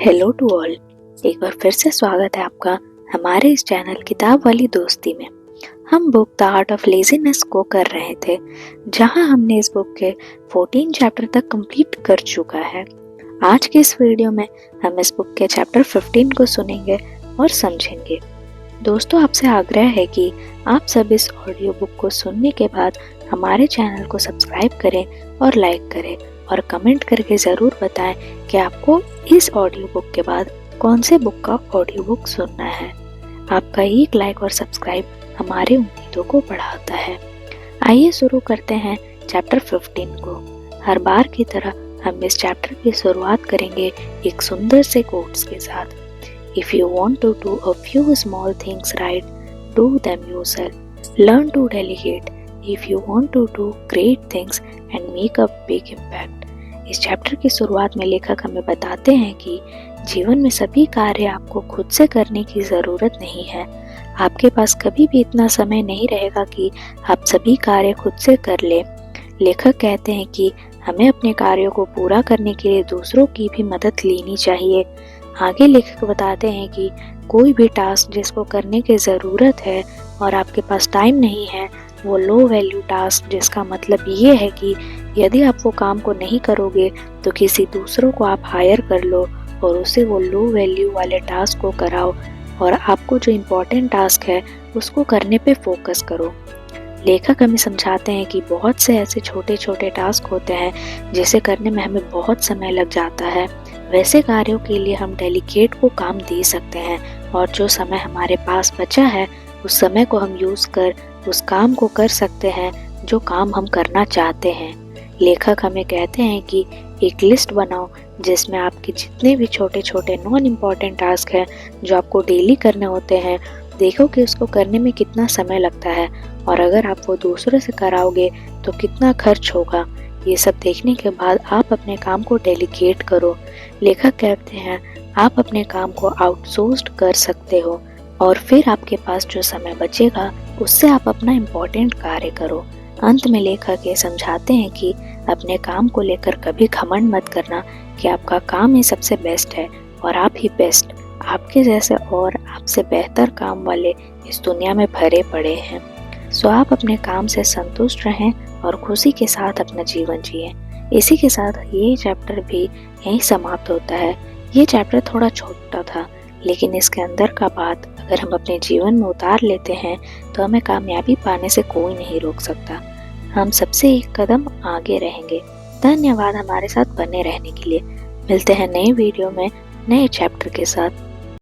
Hello to all. एक बार फिर से स्वागत है आपका हमारे इस चैनल किताब वाली दोस्ती में। हम book the art of laziness को कर रहे थे, जहां हमने इस बुक के 14 चैप्टर तक कंप्लीट कर चुका है। आज के इस वीडियो में हम इस बुक के चैप्टर 15 को सुनेंगे और समझेंगे। दोस्तों, आपसे आग्रह है कि आप सब इस ऑडियो बुक को सुनने के बाद हमारे चैनल को सब्सक्राइब करें और लाइक करें और कमेंट करके ज़रूर बताएं कि आपको इस ऑडियो बुक के बाद कौन से बुक का ऑडियो बुक सुनना है। आपका एक लाइक और सब्सक्राइब हमारे उम्मीदों को बढ़ाता है। आइए शुरू करते हैं चैप्टर 15 को। हर बार की तरह हम इस चैप्टर की शुरुआत करेंगे एक सुंदर से कोट्स के साथ। If you want to do a few small things right, do them yourself. Learn to delegate if you want to do great things and make a big impact. इस चैप्टर की शुरुआत में लेखक हमें बताते हैं कि जीवन में सभी कार्य आपको खुद से करने की ज़रूरत नहीं है। आपके पास कभी भी इतना समय नहीं रहेगा कि आप सभी कार्य खुद से कर लें। लेखक कहते हैं कि हमें अपने कार्यों को पूरा करने के लिए दूसरों की भी मदद लेनी चाहिए। आगे लेखक बताते हैं कि कोई भी टास्क जिसको करने की ज़रूरत है और आपके पास टाइम नहीं है, वो लो वैल्यू टास्क, जिसका मतलब ये है कि यदि आप वो काम को नहीं करोगे तो किसी दूसरों को आप हायर कर लो और उसे वो लो वैल्यू वाले टास्क को कराओ और आपको जो इम्पोर्टेंट टास्क है उसको करने पे फोकस करो। लेखक हमें समझाते हैं कि बहुत से ऐसे छोटे छोटे टास्क होते हैं जिसे करने में हमें बहुत समय लग जाता है। वैसे कार्यों के लिए हम डेलीगेट को काम दे सकते हैं और जो समय हमारे पास बचा है उस समय को हम यूज़ कर उस काम को कर सकते हैं जो काम हम करना चाहते हैं। लेखक हमें कहते हैं कि एक लिस्ट बनाओ जिसमें आपके जितने भी छोटे छोटे नॉन इम्पॉर्टेंट टास्क हैं जो आपको डेली करने होते हैं, देखो कि उसको करने में कितना समय लगता है और अगर आप वो दूसरों से कराओगे तो कितना खर्च होगा। ये सब देखने के बाद आप अपने काम को डेलीगेट करो। लेखक कहते हैं आप अपने काम को आउटसोर्स्ड कर सकते हो और फिर आपके पास जो समय बचेगा उससे आप अपना इम्पोर्टेंट कार्य करो। अंत में लेखक ये समझाते हैं कि अपने काम को लेकर कभी घमंड मत करना कि आपका काम ही सबसे बेस्ट है और आप ही बेस्ट। आपके जैसे और आपसे बेहतर काम वाले इस दुनिया में भरे पड़े हैं। सो आप अपने काम से संतुष्ट रहें और खुशी के साथ अपना जीवन जिए। इसी के साथ ये चैप्टर भी यहीं समाप्त होता है। ये चैप्टर थोड़ा छोटा था, लेकिन इसके अंदर का बात अगर हम अपने जीवन में उतार लेते हैं तो हमें कामयाबी पाने से कोई नहीं रोक सकता। हम सबसे एक कदम आगे रहेंगे। धन्यवाद हमारे साथ बने रहने के लिए। मिलते हैं नए वीडियो में नए चैप्टर के साथ।